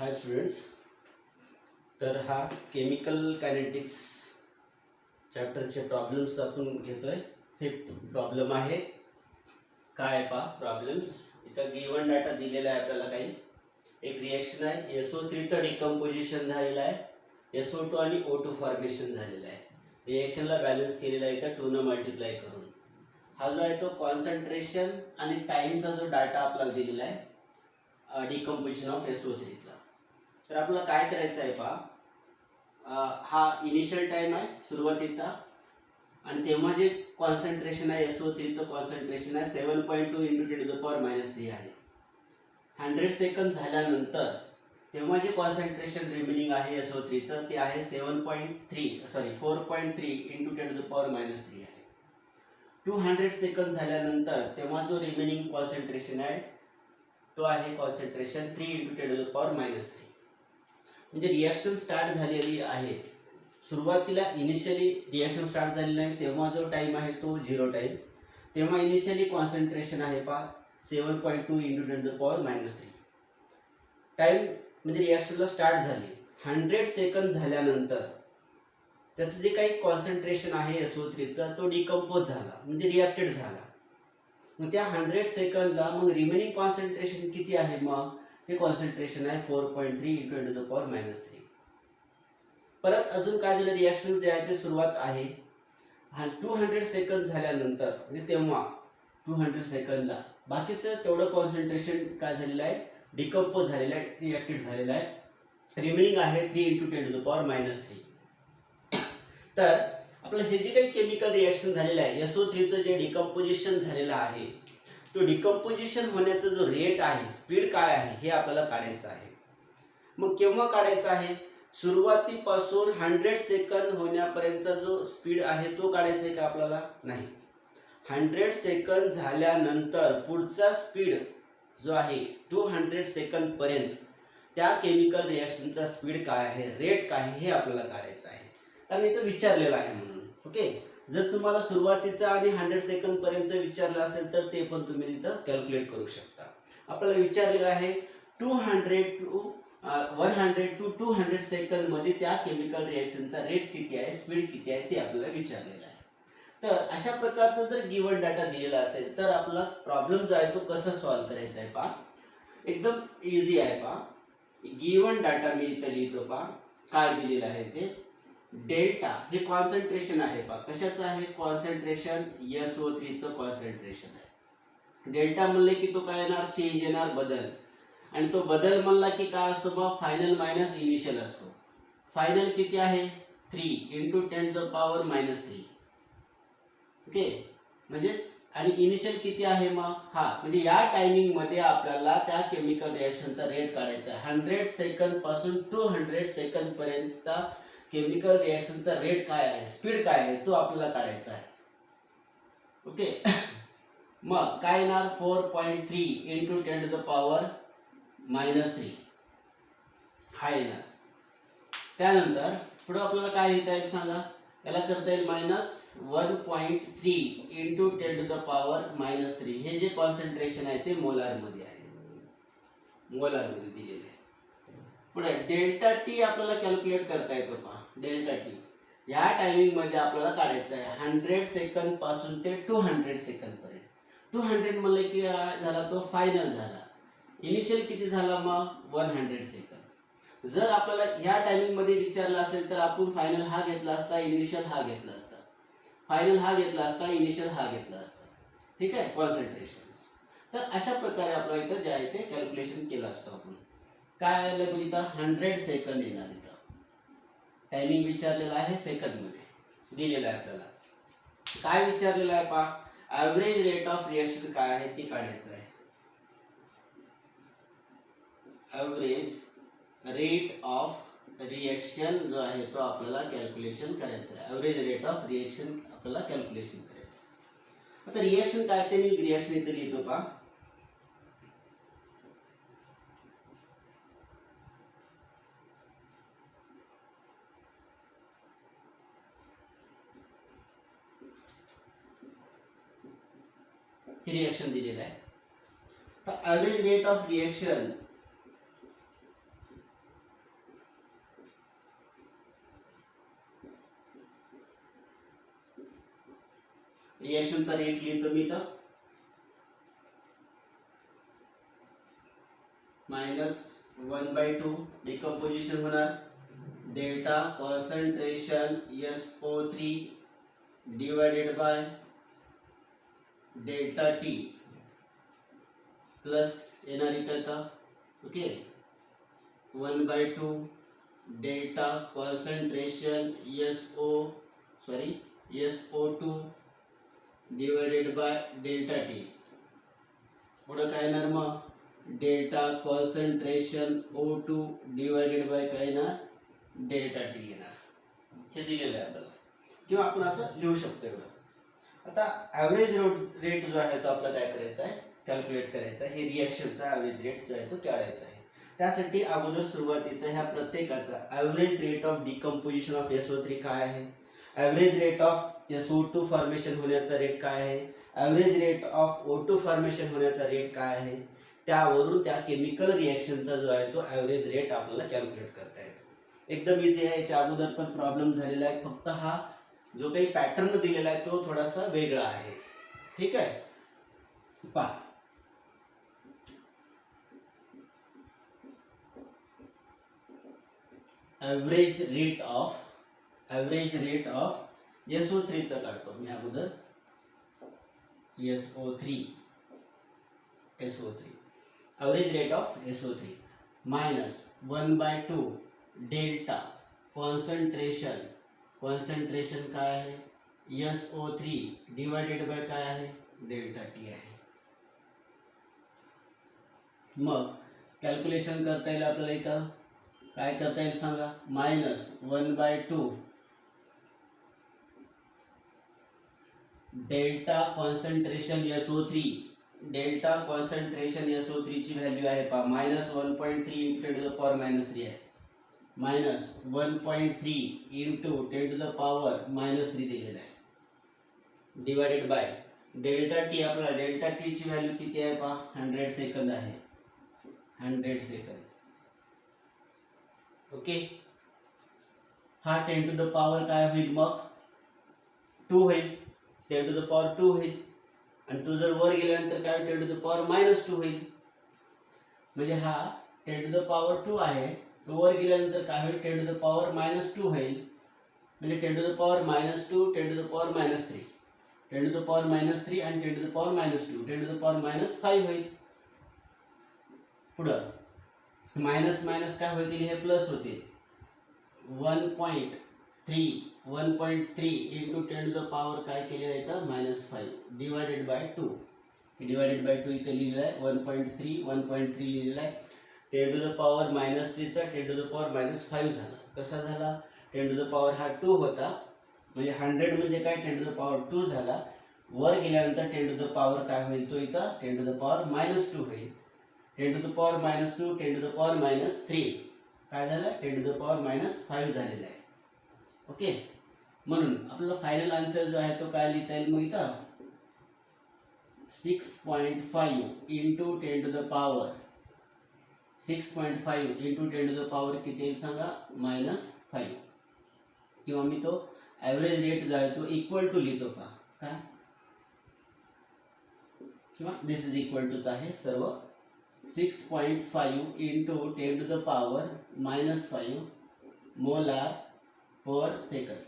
हाय students, तर हा chemical kinetics चॅप्टरचे problems आपण घेतोय. फिफ्थ प्रॉब्लेम आहे. काय पा प्रॉब्लेम्स इथं गिवन डाटा दिलेला आहे आपल्याला. काही एक रिएक्शन आहे, SO3 चं डिकम्पोजिशन झालेलं आहे, SO2 आणि O2 फॉर्मेशन झालेलं आहे. रिएक्शनला बॅलन्स केलेला आहे इथं 2 ने मल्टिप्लाय करून. हा जो आहे तो कॉन्सन्ट्रेशन आणि टाइमचा जो डाटा आपल्याला दिलेला आहे डिकम्पोजिशन ऑफ SO3 चा. तर आपल्याला काय करायचं आहे पहा, हा इनिशियल टाइम आहे सुरुवातीचा, आणि तेव्हा जे कॉन्सन्ट्रेशन आहे SO3 चं कॉन्सन्ट्रेशन आहे 7.2 × 10⁻³ आहे. 100 सेकंद झाल्यानंतर तेव्हा जे कॉन्सन्ट्रेशन रिमेनिंग आहे SO3 चं ते आहे 4.3 × 10⁻³ आहे. 200 सेकंद झाल्यानंतर तेव्हा जो रिमेनिंग कॉन्सन्ट्रेशन आहे तो आहे कॉन्सन्ट्रेशन 3 × 10⁻³. म्हणजे रिॲक्शन स्टार्ट झालेली आहे. सुरुवातीला इनिशियली रिॲक्शन स्टार्ट झालेली आहे तेव्हा जो टाइम आहे तो 0 टाइम. तेव्हा इनिशियली कॉन्सन्ट्रेशन आहे पहा 7.2 × 10⁻³ टाइम, म्हणजे रिॲक्शनला स्टार्ट झाली. 100 सेकंद झाल्यानंतर त्याचं जे काही कॉन्सन्ट्रेशन आहे SO3 चा तो डिकम्पोज झाला, म्हणजे रिॲक्टेड झाला. मग त्या 100 सेकंदला मग रिमेनिंग कॉन्सन्ट्रेशन किती आहे, मग ते कॉन्सन्ट्रेशन आहे 4.3 × 10⁻³. परत अजून काय झालं, रिॲक्शन जे आहे ते सुरुवात आहे 200 सेकंद झाल्यानंतर, म्हणजे तेव्हा 200 सेकंदला बाकीचं तेवढं कॉन्सन्ट्रेशन काय झालेलं आहे, डिकम्पोज झालेलं आहे, रिॲक्टेड झालेलं आहे. रिमेनिंग आहे 3 × 10⁻³. तर आपलं हे जे काही केमिकल रिॲक्शन झालेलं आहे SO3 चं जे डिकम्पोजिशन झालेलं आहे, तो डिकम्पोजिशन होण्याचा जो रेट आहे, स्पीड काय आहे हे आपल्याला काढायचं आहे. मग केव्हा काढायचं आहे, सुरुवातीपासून 100 सेकंद होण्यापर्यंतचा जो स्पीड आहे तो काढायचा आहे का आपल्याला, नाही. 100 सेकंद झाल्यानंतर पुढचा स्पीड जो आहे 200 सेकंद पर्यंत त्या केमिकल रिॲक्शनचा स्पीड काय आहे, रेट काय आहे हे आपल्याला काढायचं आहे. कारण इथं विचारलेलं आहे म्हणून. ओके, जर तुम्हाला सुरुवातीचा आणि 100 सेकंद पर्यंत विचारलं असेल तर ते पण तुम्ही इथं कॅल्क्युलेट करू शकता. आपल्याला विचारलेलं आहे 100 to 200 सेकंद मध्ये त्या केमिकल रिॲक्शनचा रेट किती आहे, स्पीड किती आहे ते आपल्याला विचारलेलं आहे. तर अशा प्रकारचा जर गिवन डाटा दिलेला असेल तर आपला प्रॉब्लेम जो आहे तो कसा सॉल्व्ह करायचा आहे पहा, एकदम इझी आहे पहा. गिवन डाटा मी इथं लिहितो पहा, काय दिलेलं आहे ते. डेल्टा हे कॉन्सन्ट्रेशन आहे पहा, कशाचं आहे, कॉन्सन्ट्रेशन SO3 चं कॉन्सन्ट्रेशन आहे. डेल्टा म्हणले की तो काय येणार, चेंज येणार, बदल. आणि तो बदल म्हणला की काय असतो बघ, फायनल मायनस इनिशियल असतो. फायनल किती आहे 3 × 10⁻³ ओके, म्हणजेच, आणि इनिशियल किती आहे मग हा, म्हणजे या टायमिंग मध्ये आपल्याला त्या केमिकल रिॲक्शनचा रेट काढायचा आहे. 100 सेकंद पासून 200 सेकंद पर्यंतचा केमिकल रिॲक्शनचा रेट काय आहे, स्पीड काय आहे तो आपल्याला काढायचा आहे. ओके, मग काय येणार 4.3 × 10⁻³ हा येणार. त्यानंतर पुढे आपल्याला काय लिहिता येईल सांगा, याला करता येईल -1.3 × 10⁻³ हे जे कॉन्सन्ट्रेशन आहे ते मोलार मध्ये आहे, मोलार मध्ये दिलेले आहे. पुढे डेल्टा टी आपल्याला कॅल्क्युलेट करता येतो पहा. डेल्टा टी या टायमिंग मध्ये आपल्याला काढायचं आहे 100 सेकंद पासून ते 200 सेकंद पर्यंत. 200 म्हणले की झाला तो फायनल झाला. इनिशियल किती झाला मग 100 सेकंद. जर आपल्याला ह्या टायमिंग मध्ये विचारलं असेल तर आपण फायनल हा घेतला असता, इनिशियल हा घेतला असता, फायनल हा घेतला असता, इनिशियल हा घेतला असता. ठीक आहे, कॉन्सन्ट्रेशन. तर अशा प्रकारे आपल्याला इथं जे आहे ते कॅल्क्युलेशन केलं असतं आपण. काय आलं इथं 100 सेकंद येणार. इथं टायमिंग विचारलेला आहे सेकंद मध्ये दिलेला आहे आपल्याला. काय विचारलेलं आहे पहा, ॲव्हरेज रेट ऑफ रिॲक्शन काय आहे ते काढायचं आहे. ॲव्हरेज रेट ऑफ रिॲक्शन जो आहे तो आपल्याला कॅल्क्युलेशन करायचं आहे. ॲव्हरेज रेट ऑफ रिॲक्शन आपल्याला कॅल्क्युलेशन करायचं. आता रिॲक्शन काय ते मी रिॲक्शन इथे लिहितो पहा. ही रिॲक्शन दिलेलं आहे. तर ॲव्हरेज रेट ऑफ रिॲक्शन रिएक्शनचा रेट लिहितो मी तर -1/2 डिकम्पोजिशन होणार delta concentration SO3 divided by delta T plus येणार इथं आता okay 1/2 delta concentration SO2 divided by delta T पुढं काय येणार मग delta concentration O2 divided bye काय येणार डेल्टा टी येणार हे दिलेलं आहे आपल्याला किंवा आपण असं लिहू शकतो एवढं आता ॲव्हरेज रेट जो आहे तो आपल्याला काय करायचा आहे कॅल्क्युलेट करायचा आहे हे रिएक्शनचा ॲव्हरेज रेट जो आहे तो काढायचा आहे त्यासाठी अगोदर सुरुवातीचा ह्या प्रत्येकाचा average rate of decomposition of SO3 काय आहे average rate of SO2 formation होण्याचा रेट काय आहे average rate of O2 formation होण्याचा रेट काय आहे त्यावरून त्या केमिकल रिएक्शनचा जो आहे तो ॲव्हरेज रेट आपल्याला कॅल्क्युलेट करता येतो एकदम इझी आहे याच्या अगोदर पण प्रॉब्लेम झालेला आहे फक्त हा जो काही पॅटर्न दिलेला आहे तो थोडासा वेगळा आहे ठीक आहे पहा ॲव्हरेज रेट ऑफ SO3 चा काढतो मी अगोदर SO3 average rate of SO3 -1/2 delta concentration काय आहे SO3 डिवाइडेड बाय काय आहे डेल्टा टी आहे मग कॅल्क्युलेशन करता येईल आपल्याला इथं काय करता येईल सांगा -1/2 डेल्टा कॉन्सन्ट्रेशन SO3 ची व्हॅल्यू आहे पहा -1.3 × 10⁻³ आहे -1.3 × 10⁻³ दिलेला आहे डिवाइडेड बाय डेल्टा टी आपल्याला डेल्टा टी ची व्हॅल्यू किती आहे पहा 100 सेकंद आहे 100 सेकंद ओके हा 10⁻² काय होईल मग 2 होईल 10⁻² होईल आणि तो जर वर गेल्यानंतर काय 10⁻² होईल म्हणजे हा 10⁻² आहे तो वर गेल्यानंतर काय होईल 10⁻² होईल म्हणजे 10⁻², 10⁻³ 10⁻³ आणि 10⁻², 10⁻5 होईल पुढं मायनस मायनस काय होतील हे प्लस होतील 1.3 × 10⁻³ काय केलेलं आहे तर -5 डिवाइडेड बाय 2 डिवाइडेड बाय 2 इथे लिहिलेलं आहे 1.3 लिहिलेलं आहे 10⁻³ चा 10⁻5 झाला कसा झाला 10⁻² हा 2 होता म्हणजे 100 म्हणजे काय 10⁻² झाला वर गेल्यानंतर 10⁻² काय होईल तो इथं 10⁻² होईल 10⁻², 10⁻3 काय झालं 10⁻5 झालेला आहे ओके म्हणून आपला फायनल आन्सर जो आहे तो काय लिहिता येईल मग इथं 6.5 × 10⁻6.5 किती येईल सांगा -5 किंवा मी तो ॲव्हरेज रेट जो आहे तो इक्वल टू लिहितो का काय किंवा दिस इज इक्वल टूच आहे सर्व 6.5 × 10⁻5 molar per second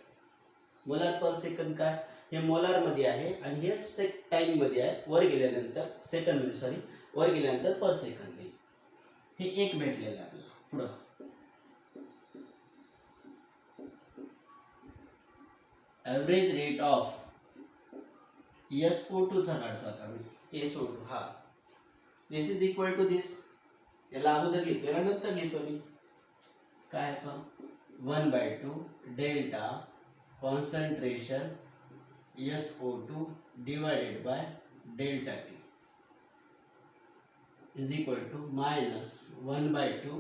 molar per second काय हे मोलार मध्ये आहे आणि हे टाइम मध्ये आहे वर गेल्यानंतर सेकंद सॉरी वर गेल्यानंतर पर सेकंद हे एक भेटलेलं आहे आपल्याला पुढं ॲव्हरेज रेट ऑफ SO2 चा काढतो आता मी SO2 हा दिस इज इक्वल टू दिस याला अगोदर लिहितो याला नंतर लिहितो मी काय आहे का 1/2 delta concentration SO2 divided by delta T is equal to -1/2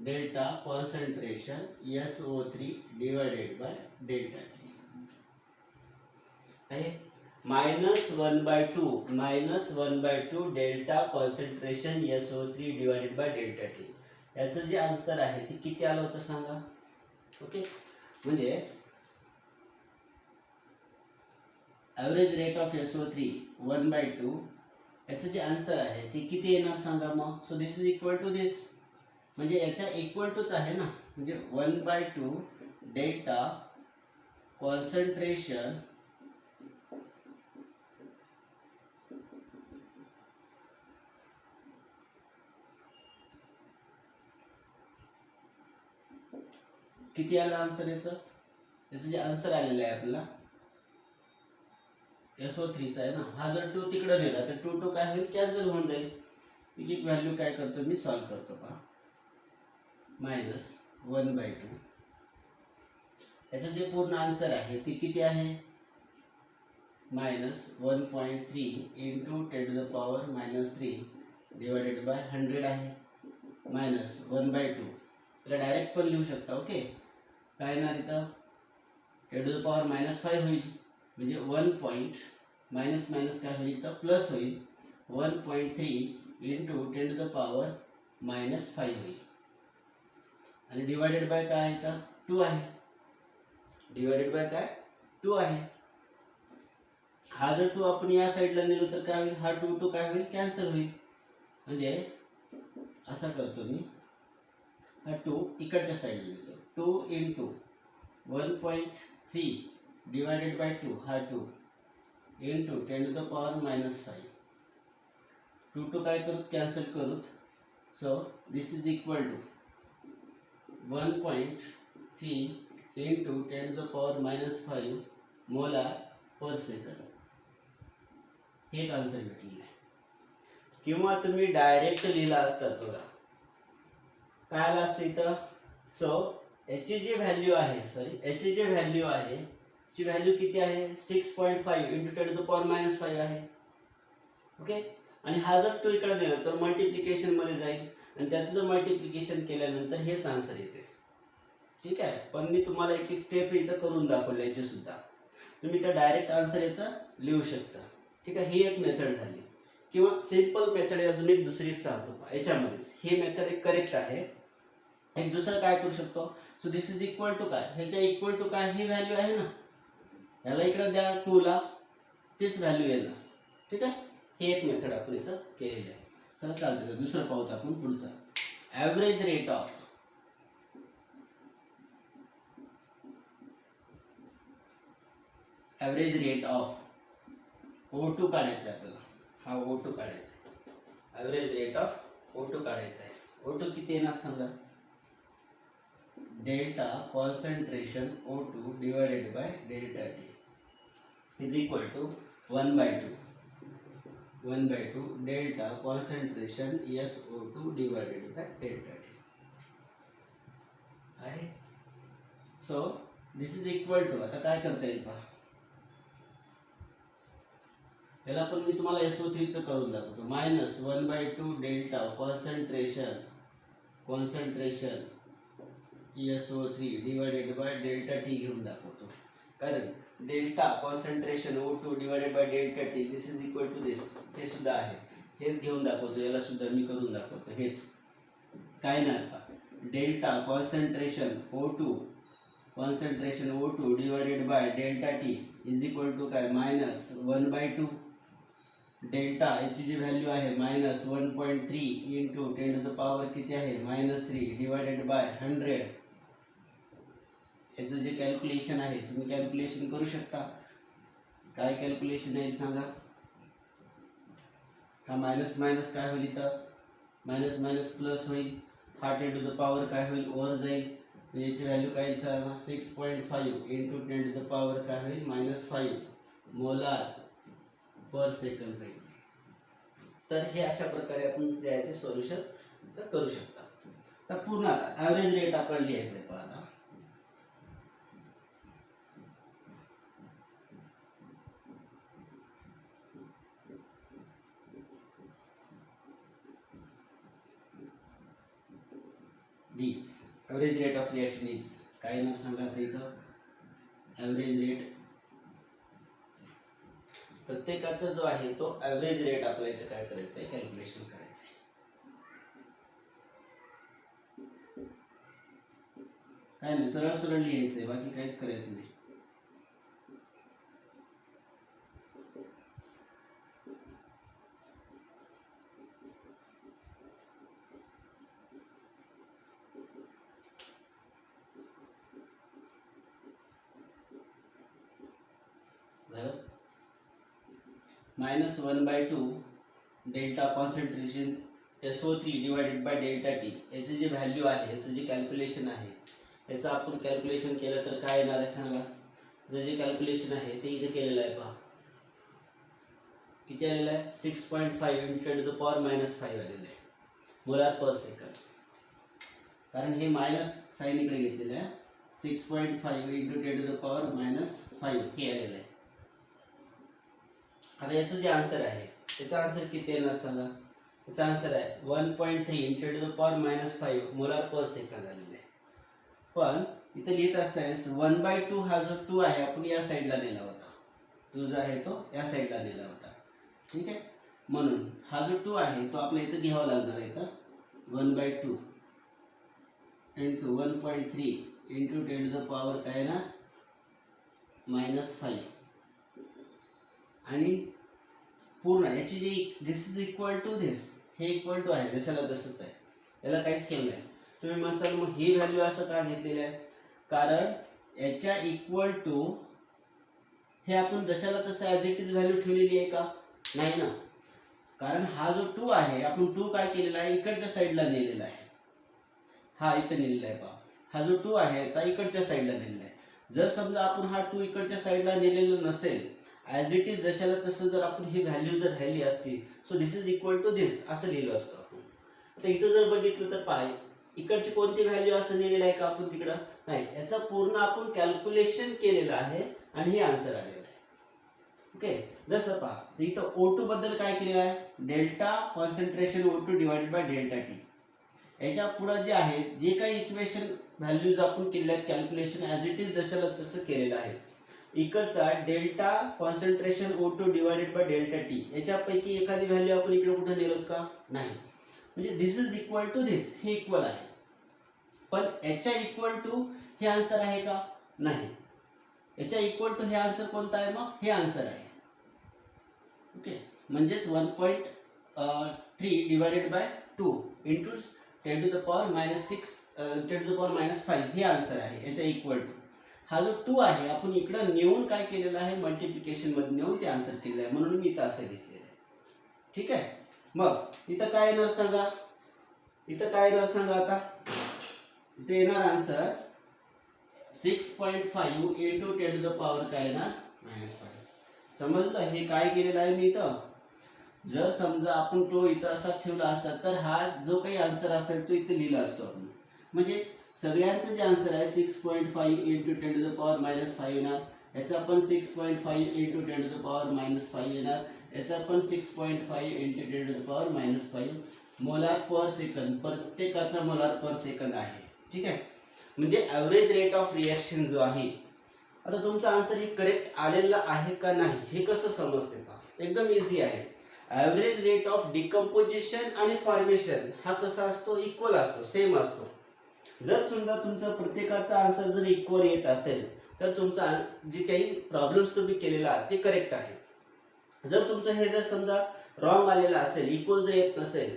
delta concentration SO3 divided by delta T आहे -1/2 delta concentration SO3 divided by delta T याचं जे आन्सर आहे ते किती आलं होतं सांगा ओके म्हणजे ॲव्हरेज रेट ऑफ SO3 1/2 याचं जे आन्सर आहे ते किती येणार सांगा मग. So this is equal to this, म्हणजे याच्या इक्वल टूच आहे ना, म्हणजे 1/2 डेल्टा कॉन्सन्ट्रेशन किती आलं आन्सर याचं जे आन्सर आलेलं आहे आपल्याला SO3चा आहे ना, हा जर 2 तिकडं नेला तर 2 काय होईल, कॅन्सल होऊन जाईल. एक एक व्हॅल्यू काय करतो मी सॉल्व्ह करतो पहा. -1/2 याचं जे पूर्ण आन्सर आहे ते किती आहे, -1.3 इंटू 10⁻³ डिवायडेड बाय 100 आहे, -1/2. त्याला डायरेक्ट पण लिहू शकता. ओके, काय येणार इथं 10⁻⁻5 होईल, म्हणजे 1. मायनस मायनस काय होईल इथं प्लस होईल, 1.3 इंटू 10⁻⁻5 होईल, आणि डिवायडेड बाय काय आहे इथं 2 आहे, डिवायडेड बाय काय 2 आहे. हा जर 2 आपण या साईडला नेलो तर काय होईल, हा 2 काय होईल कॅन्सल होईल. म्हणजे असा करतो मी, हा 2 इकडच्या साईडला नेतो, 2 इंटू 1.3 डिवायडेड बाय 2, हा 2 इंटू 10⁻⁻5, 2 काय करूत कॅन्सल करूत. So this is equal to 1.3 into 10⁻⁻5 molar per second, हे एक आन्सर भेटलेलं आहे. किंवा तुम्ही डायरेक्ट लिहिला असतात बघा, काय आलं असतं इथं. सो याची जी व्हॅल्यू आहे, ची व्हॅल्यू किती आहे, 6.5 इंटू 10⁻⁻5 आहे. ओके, आणि हा जर 2 इकडे नेला तर मल्टिप्लिकेशन मध्ये जाईल, आणि त्याचं जर मल्टिप्लिकेशन केल्यानंतर हेच आन्सर येते. ठीक आहे, पण मी तुम्हाला एक एक स्टेप इथं करून दाखवले, याची सुद्धा तुम्ही तर डायरेक्ट आन्सर याचा लिहू शकता. ठीक आहे, ही एक मेथड झाली. किंवा सिंपल मेथड अजून एक दुसरी सांगतो याच्यामध्येच, ही मेथड एक करेक्ट आहे. एक दुसरं काय करू शकतो, so this is equal to काय, ह्याच्या इक्वल टू काय ही व्हॅल्यू आहे ना, याला इकडे द्या 2 ला, तीच व्हॅल्यू येणार. ठीक आहे, ही एक मेथड आपण इथं केलेली आहे. चला चालतं, दुसरं पाहूत आपण पुढचा. ॲव्हरेज रेट ऑफ O2 काढायचा आहे आपल्याला. हा O2 काढायचा आहे, ॲव्हरेज रेट ऑफ O2 काढायचा आहे. O2 किती येणार सांगा, delta concentration O2 divided by delta T is equal to 1/2 delta concentration SO2 divided by delta T आहे. So this is equal to, आता काय करता येईल पहा, त्याला पण मी तुम्हाला SO3 चं करून दाखवतो. -1/2 delta concentration SO3 divided by delta T घेऊन दाखवतो. कारण delta concentration O2 divided by delta T this is equal to this, ते सुद्धा आहे, हेच घेऊन दाखवतो. याला सुद्धा मी करून दाखवतो. हेच काय नाही का, delta concentration O2 divided by delta T is equal to काय, -1/2 डेल्टा, याची जी व्हॅल्यू आहे -1.3 इंटू 10⁻³ किती आहे -3 डिवायडेड बाय 100. याचं जे कॅल्क्युलेशन आहे तुम्ही कॅल्क्युलेशन करू शकता. काय कॅल्क्युलेशन आहे सांगा, हा मायनस मायनस काय होईल इथं, मायनस मायनस प्लस होईल, हा 10⁻³ काय होईल वर जाईल, याची व्हॅल्यू काय येईल सांगा, 6.5 इंटू 10⁻³ काय होईल -5 मोलार पर सेकंद होईल. तर हे अशा प्रकारे आपण त्याचे सोल्युशन करू शकता. तर पूर्ण आता ॲव्हरेज रेट आपल्याला लिहायचं आहे पहा. आता these average rate of reaction is काय येणार सांगा. तर इथं ॲव्हरेज रेट प्रत्येकाचा जो आहे तो ॲव्हरेज रेट आपल्याला इथं काय करायचं आहे, कॅल्क्युलेशन करायचं आहे. काय नाही, सरळ सरळ लिहायचं आहे, बाकी काहीच करायचं नाही. -1/2 delta concentration SO3 divided by delta T, याची जी व्हॅल्यू आहे, याचं जे कॅल्क्युलेशन आहे, याचं आपण कॅल्क्युलेशन केलं तर काय येणार आहे सांगा. जर जे कॅल्क्युलेशन आहे ते इथे केलेलं आहे पहा. किती आलेलं आहे? 6.5 × 10⁻⁵ आलेलं आहे मोलार पर सेकंड. कारण हे मायनस साईन इकडे घेतलेलं आहे. 6.5 × 10⁻⁵ हे आलेलं आहे. आता याचं जे आन्सर आहे, याचा आन्सर किती येणार सांगा. याचा आन्सर आहे 1.3 × 10⁻⁵ मोलार पर सेकंड आलेलं आहे. पण इथं लिहित असताना 1/2 हा जो 2 आहे आपण या साईडला नेला होता. 2 जो आहे तो या साईडला नेला होता. ठीक आहे, म्हणून हा जो 2 आहे तो आपल्या इथं घ्यावा लागणार आहे. इथं 1/2 × 1.3 × 10⁻⁵ काय ना -5 आणि पूर्ण याची जी दिस इज इक्वल टू दिस, हे इक्वल टू आहे, जशाला तसंच आहे, याला काहीच केलं नाही. तुम्ही म्हणसाल मग ही व्हॅल्यू असं का घेतलेली आहे? कारण याच्या इक्वल टू हे आपण जशाला तसं ॲज इट इज व्हॅल्यू ठेवलेली आहे का? नाही ना. कारण हा जो 2 आहे आपण 2 काय केलेला आहे, इकडच्या साईडला नेलेला आहे. हा इथं नेलेला आहे पहा. हा जो 2 आहे याचा इकडच्या साईडला नेलेला आहे. जर समजा आपण हा 2 इकडच्या साईडला नेलेला नसेल, ॲज इट इज जशाला तसं जर आपण ही व्हॅल्यू जर राहिली असती, so this is equal to this असं लिहिलं असतं आपण. तर इथं जर बघितलं तर पाय इकडची कोणती व्हॅल्यू असं लिहिलेलं आहे का आपण तिकडं? नाही. याचा पूर्ण आपण कॅल्क्युलेशन केलेलं आहे आणि हे आन्सर आलेलं आहे. ओके, जसं पहा इथं O2 बद्दल काय केलेलं आहे, delta concentration O2 divided by delta T. याच्या पुढे जे आहे जे काही इक्वेशन व्हॅल्यूज आपण केलेल्या आहेत कॅल्क्युलेशन ॲज इट इज जशाला तसं केलेलं आहे. इकडचा delta concentration O2 divided by delta T, याच्यापैकी एखादी व्हॅल्यू आपण इकडे कुठे नेलो का? नाही. म्हणजे this is equal to this, हे इक्वल आहे. पण याच्या इक्वल टू हे आन्सर आहे का? नाही. याच्या इक्वल टू हे आन्सर कोणता आहे? मग हे आन्सर आहे. ओके, म्हणजेच 1.3 डिवाइडेड बाय 2 × 10⁻⁵ हे आन्सर आहे याच्या इक्वल टू. हा जो 2 आहे आपण इकडं नेऊन काय केलेला आहे, मल्टिप्लिकेशन मध्ये नेऊन ते आन्सर केलेलं आहे, म्हणून मी इथं असं घेतलेलं आहे. ठीक आहे, मग इथं काय येणार सांगा. इथं काय येणार सांगा. आता इथे येणार आन्सर 6.5 × 10⁻⁵ काय येणार -5. समजलं हे काय केलेलं आहे मी इथं. जर समजा आपण तो इथं असा ठेवला असता तर हा जो काही आन्सर असेल तो इथे लिहिला असतो आपण. म्हणजे सगळ्यांचं जे आन्सर आहे 6.5 × 10⁻⁵ येणार. याचा पण 6.5 × 10⁻⁵ येणार. याचा पण 6.5 × 10⁻⁵ मोलार पर सेकंद. प्रत्येकाचा मोलार पर सेकंद आहे. ठीक आहे, म्हणजे ॲव्हरेज रेट ऑफ रिॲक्शन जो आहे. आता तुमचा आन्सर हे करेक्ट आलेला आहे का नाही हे कसं समजते का? एकदम इझी आहे. ॲव्हरेज रेट ऑफ डिकम्पोजिशन आणि फॉर्मेशन हा कसा असतो? इक्वल असतो, सेम असतो. जर समजा तुमचा प्रत्येकाचा आन्सर जर इक्वल येत असेल तर तुमचा जे काही प्रॉब्लेम्स तुम्ही केलेला आहात ते करेक्ट आहे. जर तुमचं हे जर समजा रॉंग आलेलं असेल, इक्वल जर येत नसेल